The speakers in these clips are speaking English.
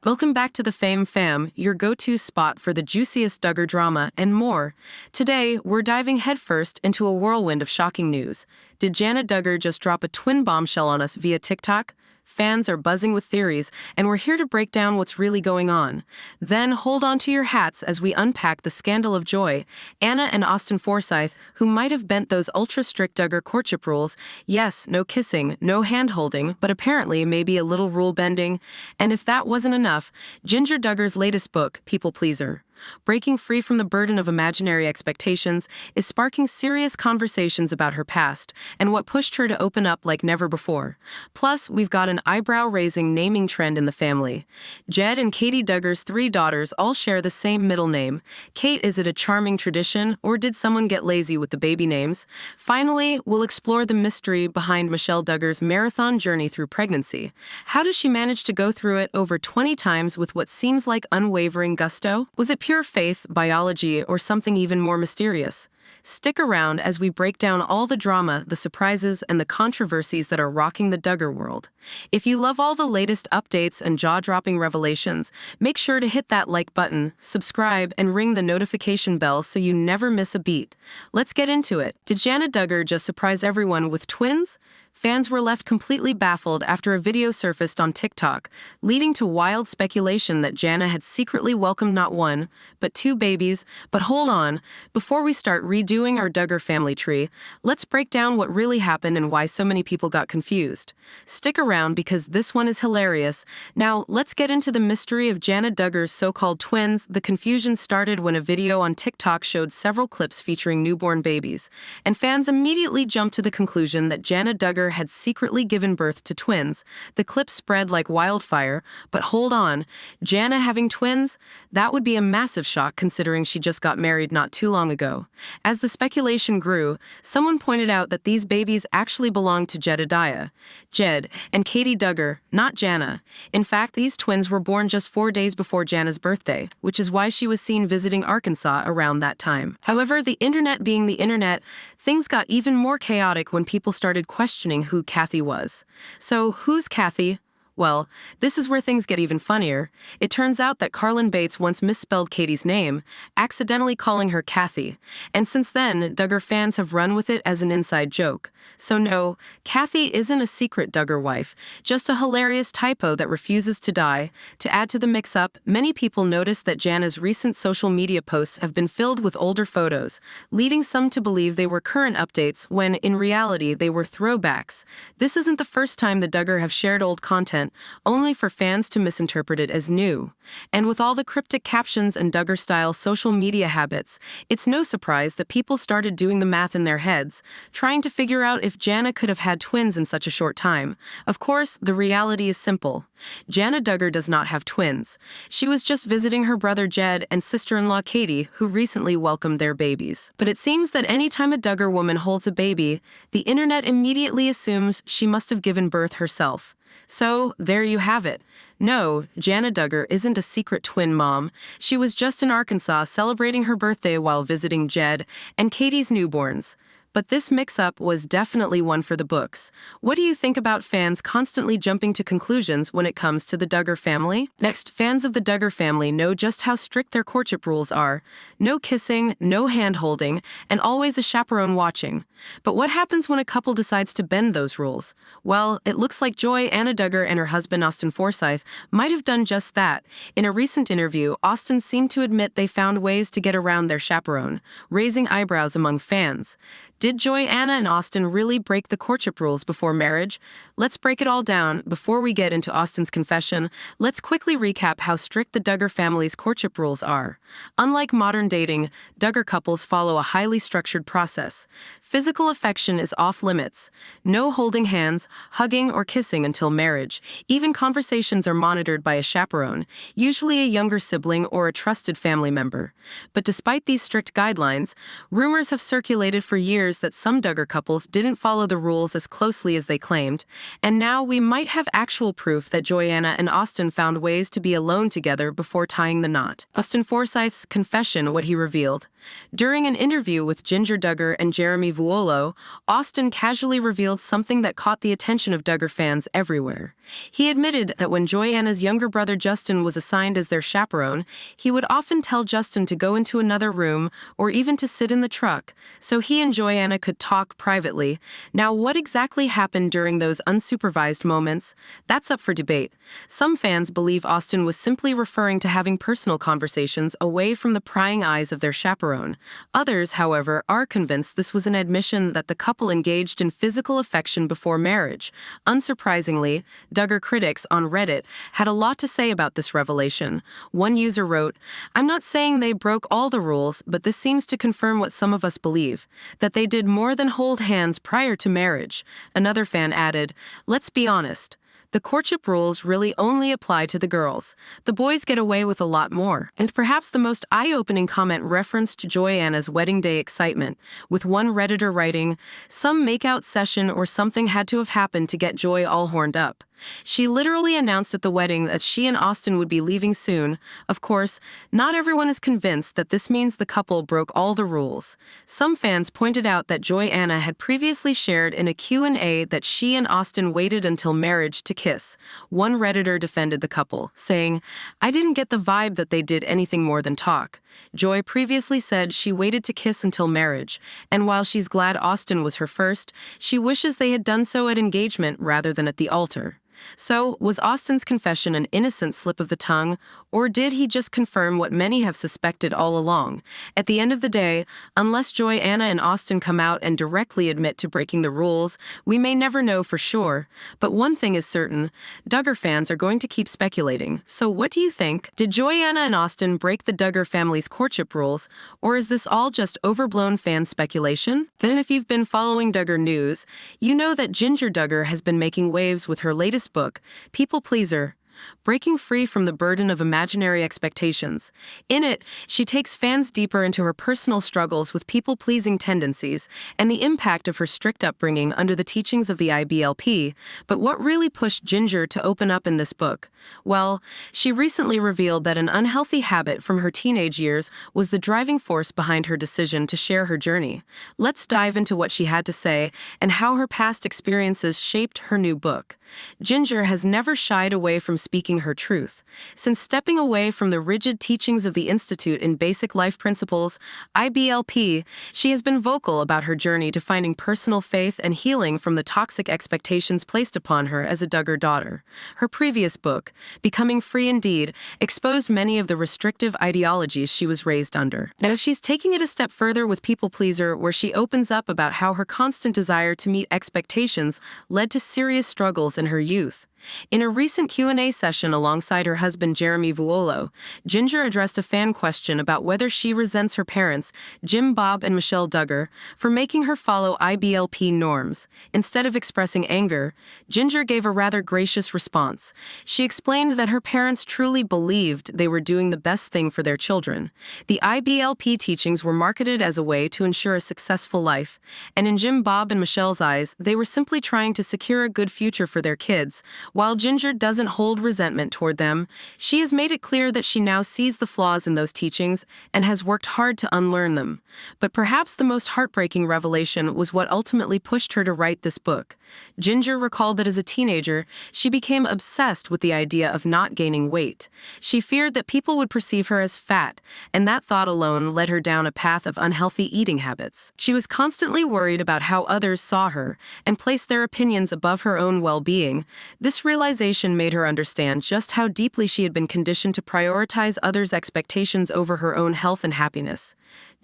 Welcome back to the Fame Fam, your go-to spot for the juiciest Duggar drama and more. Today, we're diving headfirst into a whirlwind of shocking news. Did Jana Duggar just drop a twin bombshell on us via TikTok? Fans are buzzing with theories, and we're here to break down what's really going on. Then hold on to your hats as we unpack the scandal of joy. Anna and Austin Forsyth, who might have bent those ultra-strict Duggar courtship rules. Yes, no kissing, no hand-holding, but apparently maybe a little rule-bending. And if that wasn't enough, Jinger Duggar's latest book, People Pleaser, breaking free from the burden of imaginary expectations, is sparking serious conversations about her past and what pushed her to open up like never before. Plus, we've got an eyebrow-raising naming trend in the family. Jed and Katey Duggar's 3 daughters all share the same middle name. Kate, is it a charming tradition, or did someone get lazy with the baby names? Finally, we'll explore the mystery behind Michelle Duggar's marathon journey through pregnancy. How does she manage to go through it over 20 times with what seems like unwavering gusto? Was it pure faith, biology, or something even more mysterious? Stick around as we break down all the drama, the surprises, and the controversies that are rocking the Duggar world. If you love all the latest updates and jaw-dropping revelations, make sure to hit that like button, subscribe, and ring the notification bell so you never miss a beat. Let's get into it. Did Jana Duggar just surprise everyone with twins? Fans were left completely baffled after a video surfaced on TikTok, leading to wild speculation that Jana had secretly welcomed not 1, but 2 babies. But hold on, before we start redoing our Duggar family tree, let's break down what really happened and why so many people got confused. Stick around because this one is hilarious. Now, let's get into the mystery of Jana Duggar's so-called twins. The confusion started when a video on TikTok showed several clips featuring newborn babies, and fans immediately jumped to the conclusion that Jana Duggar had secretly given birth to twins. The clips spread like wildfire, but hold on, Jana having twins? That would be a massive shock considering she just got married not too long ago. As the speculation grew, someone pointed out that these babies actually belonged to Jedediah, Jed and Katey Duggar, not Jana. In fact, these twins were born just 4 days before Jana's birthday, which is why she was seen visiting Arkansas around that time. However, the internet being the internet, things got even more chaotic when people started questioning who Kathy was. So, who's Kathy? Well, this is where things get even funnier. It turns out that Carlin Bates once misspelled Katie's name, accidentally calling her Kathy, and since then, Duggar fans have run with it as an inside joke. So no, Kathy isn't a secret Duggar wife, just a hilarious typo that refuses to die. To add to the mix-up, many people noticed that Jana's recent social media posts have been filled with older photos, leading some to believe they were current updates when, in reality, they were throwbacks. This isn't the first time the Duggar have shared old content, only for fans to misinterpret it as new. And with all the cryptic captions and Duggar-style social media habits, it's no surprise that people started doing the math in their heads, trying to figure out if Jana could have had twins in such a short time. Of course, the reality is simple. Jana Duggar does not have twins. She was just visiting her brother Jed and sister-in-law Katey, who recently welcomed their babies. But it seems that any time a Duggar woman holds a baby, the internet immediately assumes she must have given birth herself. So, there you have it. No, Jana Duggar isn't a secret twin mom. She was just in Arkansas celebrating her birthday while visiting Jed and Katey's newborns. But this mix-up was definitely one for the books. What do you think about fans constantly jumping to conclusions when it comes to the Duggar family? Next, fans of the Duggar family know just how strict their courtship rules are. No kissing, no hand-holding, and always a chaperone watching. But what happens when a couple decides to bend those rules? Well, it looks like Jana Duggar and her husband Austin Forsyth might have done just that. In a recent interview, Austin seemed to admit they found ways to get around their chaperone, raising eyebrows among fans. Did Anna and Austin really break the courtship rules before marriage? Let's break it all down. Before we get into Austin's confession, let's quickly recap how strict the Duggar family's courtship rules are. Unlike modern dating, Duggar couples follow a highly structured process. Physical affection is off limits. No holding hands, hugging, or kissing until marriage. Even conversations are monitored by a chaperone, usually a younger sibling or a trusted family member. But despite these strict guidelines, rumors have circulated for years that some Duggar couples didn't follow the rules as closely as they claimed, and now we might have actual proof that Jana and Austin found ways to be alone together before tying the knot. Austin Forsyth's confession, what he revealed. During an interview with Jinger Duggar and Jeremy Vuolo, Austin casually revealed something that caught the attention of Duggar fans everywhere. He admitted that when Joanna's younger brother Justin was assigned as their chaperone, he would often tell Justin to go into another room or even to sit in the truck, so he and Joanna could talk privately. Now, what exactly happened during those unsupervised moments? That's up for debate. Some fans believe Austin was simply referring to having personal conversations away from the prying eyes of their chaperone. Others, however, are convinced this was an admission that the couple engaged in physical affection before marriage. Unsurprisingly, Duggar critics on Reddit had a lot to say about this revelation. One user wrote, "I'm not saying they broke all the rules, but this seems to confirm what some of us believe, that they did more than hold hands prior to marriage." Another fan added, "Let's be honest. The courtship rules really only apply to the girls. The boys get away with a lot more." And perhaps the most eye-opening comment referenced Joanna's wedding day excitement, with one Redditor writing, "Some makeout session or something had to have happened to get Joy all horned up. She literally announced at the wedding that she and Austin would be leaving soon." Of course, not everyone is convinced that this means the couple broke all the rules. Some fans pointed out that Joanna had previously shared in a Q&A that she and Austin waited until marriage to kiss. One Redditor defended the couple, saying, "I didn't get the vibe that they did anything more than talk." Joy previously said she waited to kiss until marriage, and while she's glad Austin was her first, she wishes they had done so at engagement rather than at the altar. So, was Austin's confession an innocent slip of the tongue, or did he just confirm what many have suspected all along? At the end of the day, unless Joanna and Austin come out and directly admit to breaking the rules, we may never know for sure. But one thing is certain, Duggar fans are going to keep speculating. So what do you think? Did Joanna and Austin break the Duggar family's courtship rules, or is this all just overblown fan speculation? Then if you've been following Duggar news, you know that Jinger Duggar has been making waves with her latest book, People Pleaser, Breaking Free from the Burden of Imaginary Expectations. In it, she takes fans deeper into her personal struggles with people-pleasing tendencies and the impact of her strict upbringing under the teachings of the IBLP. But what really pushed Jinger to open up in this book? Well, she recently revealed that an unhealthy habit from her teenage years was the driving force behind her decision to share her journey. Let's dive into what she had to say and how her past experiences shaped her new book. Jinger has never shied away from speaking her truth. Since stepping away from the rigid teachings of the Institute in Basic Life Principles, IBLP, she has been vocal about her journey to finding personal faith and healing from the toxic expectations placed upon her as a Duggar daughter. Her previous book, Becoming Free Indeed, exposed many of the restrictive ideologies she was raised under. Now she's taking it a step further with People Pleaser, where she opens up about how her constant desire to meet expectations led to serious struggles in her youth. In a recent Q&A session alongside her husband Jeremy Vuolo, Jinger addressed a fan question about whether she resents her parents, Jim Bob and Michelle Duggar, for making her follow IBLP norms. Instead of expressing anger, Jinger gave a rather gracious response. She explained that her parents truly believed they were doing the best thing for their children. The IBLP teachings were marketed as a way to ensure a successful life, and in Jim Bob and Michelle's eyes, they were simply trying to secure a good future for their kids. While Jinger doesn't hold resentment toward them, she has made it clear that she now sees the flaws in those teachings and has worked hard to unlearn them. But perhaps the most heartbreaking revelation was what ultimately pushed her to write this book. Jinger recalled that as a teenager, she became obsessed with the idea of not gaining weight. She feared that people would perceive her as fat, and that thought alone led her down a path of unhealthy eating habits. She was constantly worried about how others saw her and placed their opinions above her own well-being. This realization made her understand just how deeply she had been conditioned to prioritize others' expectations over her own health and happiness.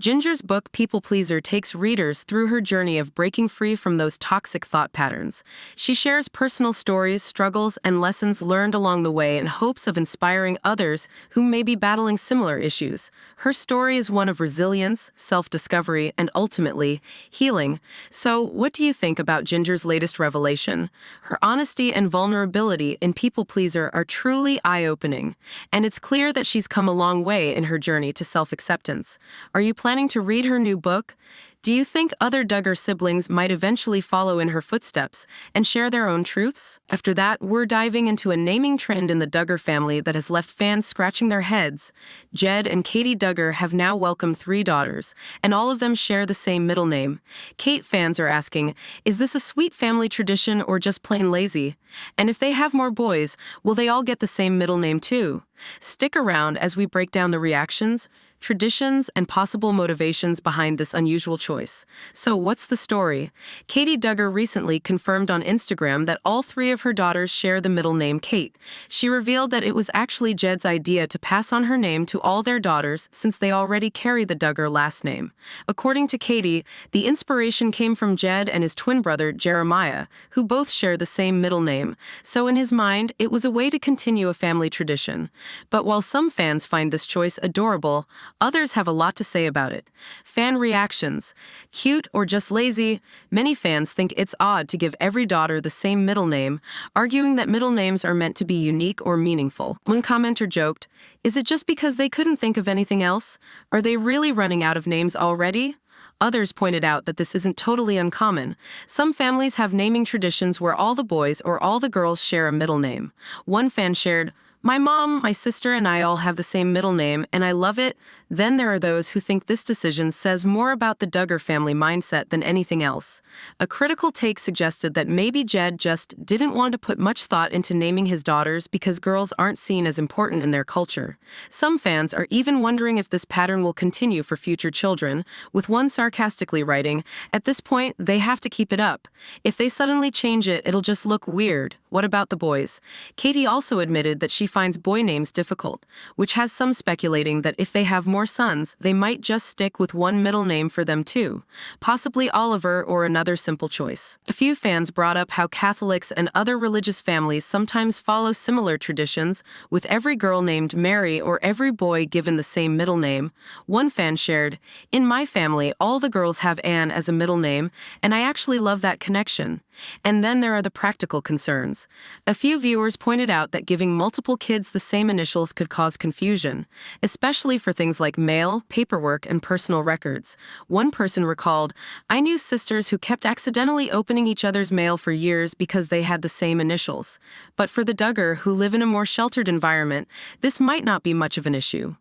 Jinger's book, People Pleaser, takes readers through her journey of breaking free from those toxic thought patterns. She shares personal stories, struggles, and lessons learned along the way in hopes of inspiring others who may be battling similar issues. Her story is one of resilience, self-discovery, and ultimately, healing. So, what do you think about Jinger's latest revelation? Her honesty and vulnerability in People Pleaser are truly eye-opening, and it's clear that she's come a long way in her journey to self-acceptance. Are you planning to read her new book? Do you think other Duggar siblings might eventually follow in her footsteps and share their own truths? After that, we're diving into a naming trend in the Duggar family that has left fans scratching their heads. Jed and Katey Duggar have now welcomed 3 daughters, and all of them share the same middle name. Kate fans are asking, is this a sweet family tradition or just plain lazy? And if they have more boys, will they all get the same middle name too? Stick around as we break down the reactions, traditions, and possible motivations behind this unusual choice. So what's the story? Katey Duggar recently confirmed on Instagram that all 3 of her daughters share the middle name Kate. She revealed that it was actually Jed's idea to pass on her name to all their daughters since they already carry the Duggar last name. According to Katey, the inspiration came from Jed and his twin brother Jeremiah, who both share the same middle name. So in his mind, it was a way to continue a family tradition. But while some fans find this choice adorable, others have a lot to say about it. Fan reactions. Cute or just lazy? Many fans think it's odd to give every daughter the same middle name, arguing that middle names are meant to be unique or meaningful. One commenter joked, "Is it just because they couldn't think of anything else? Are they really running out of names already?" Others pointed out that this isn't totally uncommon. Some families have naming traditions where all the boys or all the girls share a middle name. One fan shared, "My mom, my sister, and I all have the same middle name, and I love it." Then there are those who think this decision says more about the Duggar family mindset than anything else. A critical take suggested that maybe Jed just didn't want to put much thought into naming his daughters because girls aren't seen as important in their culture. Some fans are even wondering if this pattern will continue for future children, with one sarcastically writing, "At this point, they have to keep it up. If they suddenly change it, it'll just look weird. What about the boys?" Katey also admitted that she finds boy names difficult, which has some speculating that if they have more sons, they might just stick with one middle name for them too, possibly Oliver or another simple choice. A few fans brought up how Catholics and other religious families sometimes follow similar traditions, with every girl named Mary or every boy given the same middle name. One fan shared, "In my family, all the girls have Anne as a middle name, and I actually love that connection." And then there are the practical concerns. A few viewers pointed out that giving multiple kids the same initials could cause confusion, especially for things like mail, paperwork, and personal records. One person recalled, "I knew sisters who kept accidentally opening each other's mail for years because they had the same initials." But for the Duggar, who live in a more sheltered environment, this might not be much of an issue.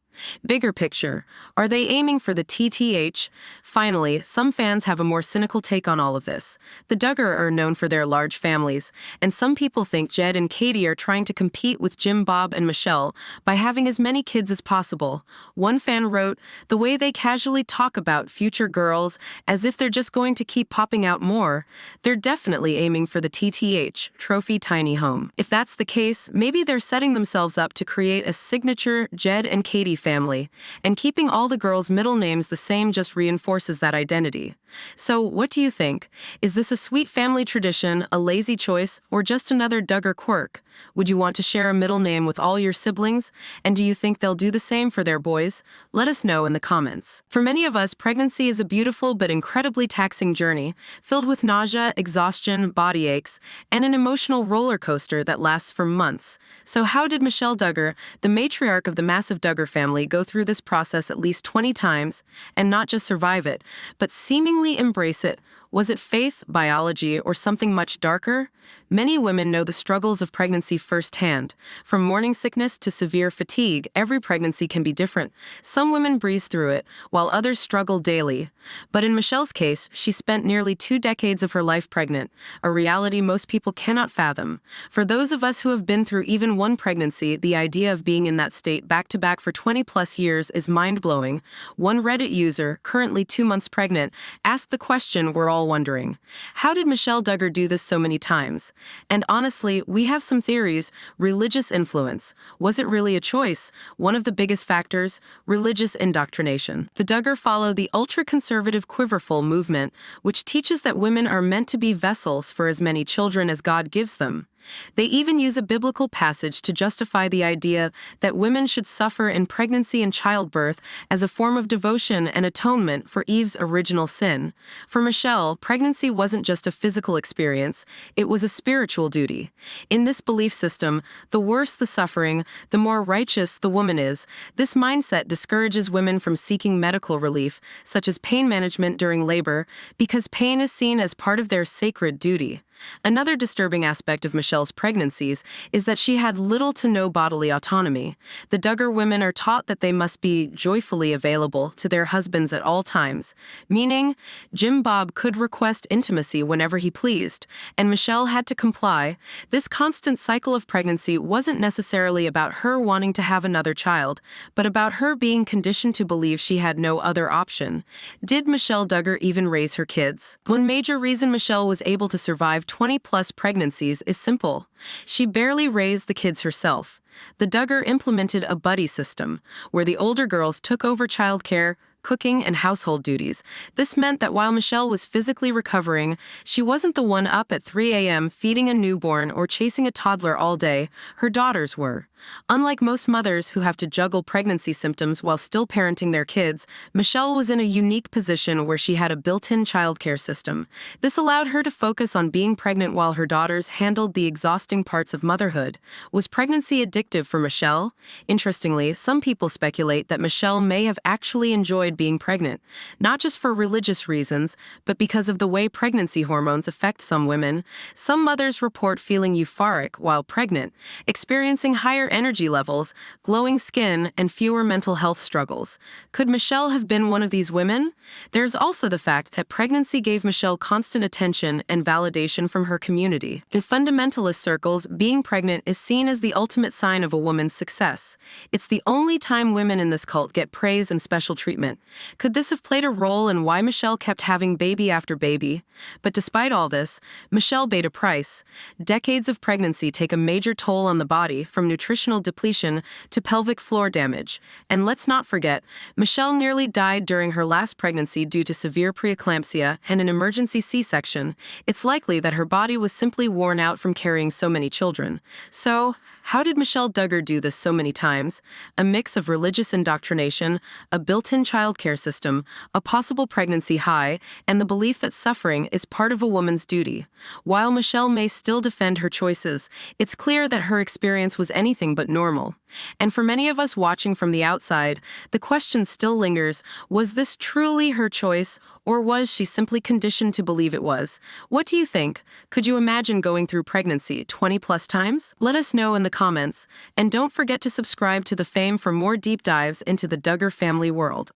Bigger picture, are they aiming for the TTH? Finally, some fans have a more cynical take on all of this. The Duggar are known for their large families, and some people think Jed and Katey are trying to compete with Jim, Bob, and Michelle by having as many kids as possible. One fan wrote, "The way they casually talk about future girls as if they're just going to keep popping out more, they're definitely aiming for the TTH, trophy tiny home." If that's the case, maybe they're setting themselves up to create a signature Jed and Katey family, and keeping all the girls' middle names the same just reinforces that identity. So, what do you think? Is this a sweet family tradition, a lazy choice, or just another Duggar quirk? Would you want to share a middle name with all your siblings? And do you think they'll do the same for their boys? Let us know in the comments. For many of us, pregnancy is a beautiful but incredibly taxing journey, filled with nausea, exhaustion, body aches, and an emotional roller coaster that lasts for months. So how did Michelle Duggar, the matriarch of the massive Duggar family, go through this process at least 20 times, and not just survive it, but seemingly embrace it? Was it faith, biology, or something much darker? Many women know the struggles of pregnancy firsthand. From morning sickness to severe fatigue, every pregnancy can be different. Some women breeze through it, while others struggle daily. But in Michelle's case, she spent nearly 2 decades of her life pregnant, a reality most people cannot fathom. For those of us who have been through even one pregnancy, the idea of being in that state back-to-back for 20-plus years is mind-blowing. One Reddit user, currently 2 months pregnant, asked the question we're all wondering: how did Michelle Duggar do this so many times? And honestly, we have some theories. Religious influence. Was it really a choice? One of the biggest factors, religious indoctrination. The Duggar follow the ultra-conservative Quiverful movement, which teaches that women are meant to be vessels for as many children as God gives them. They even use a biblical passage to justify the idea that women should suffer in pregnancy and childbirth as a form of devotion and atonement for Eve's original sin. For Michelle, pregnancy wasn't just a physical experience, it was a spiritual duty. In this belief system, the worse the suffering, the more righteous the woman is. This mindset discourages women from seeking medical relief, such as pain management during labor, because pain is seen as part of their sacred duty. Another disturbing aspect of Michelle's pregnancies is that she had little to no bodily autonomy. The Duggar women are taught that they must be joyfully available to their husbands at all times, meaning Jim Bob could request intimacy whenever he pleased, and Michelle had to comply. This constant cycle of pregnancy wasn't necessarily about her wanting to have another child, but about her being conditioned to believe she had no other option. Did Michelle Duggar even raise her kids? One major reason Michelle was able to survive 20-plus pregnancies is simple. She barely raised the kids herself. The Duggar implemented a buddy system, where the older girls took over childcare, cooking, and household duties. This meant that while Michelle was physically recovering, she wasn't the one up at 3 a.m. feeding a newborn or chasing a toddler all day. Her daughters were. Unlike most mothers who have to juggle pregnancy symptoms while still parenting their kids, Michelle was in a unique position where she had a built-in childcare system. This allowed her to focus on being pregnant while her daughters handled the exhausting parts of motherhood. Was pregnancy addictive for Michelle? Interestingly, some people speculate that Michelle may have actually enjoyed being pregnant, not just for religious reasons, but because of the way pregnancy hormones affect some women. Some mothers report feeling euphoric while pregnant, experiencing higher energy levels, glowing skin, and fewer mental health struggles. Could Michelle have been one of these women? There's also the fact that pregnancy gave Michelle constant attention and validation from her community. In fundamentalist circles, being pregnant is seen as the ultimate sign of a woman's success. It's the only time women in this cult get praise and special treatment. Could this have played a role in why Michelle kept having baby after baby? But despite all this, Michelle paid a price. Decades of pregnancy take a major toll on the body, from nutritional depletion to pelvic floor damage. And let's not forget, Michelle nearly died during her last pregnancy due to severe preeclampsia and an emergency C-section. It's likely that her body was simply worn out from carrying so many children. So, how did Michelle Duggar do this so many times? A mix of religious indoctrination, a built-in childcare system, a possible pregnancy high, and the belief that suffering is part of a woman's duty. While Michelle may still defend her choices, it's clear that her experience was anything but normal. And for many of us watching from the outside, the question still lingers: was this truly her choice, or was she simply conditioned to believe it was? What do you think? Could you imagine going through pregnancy 20-plus times? Let us know in the comments, and don't forget to subscribe to The Fame for more deep dives into the Duggar family world.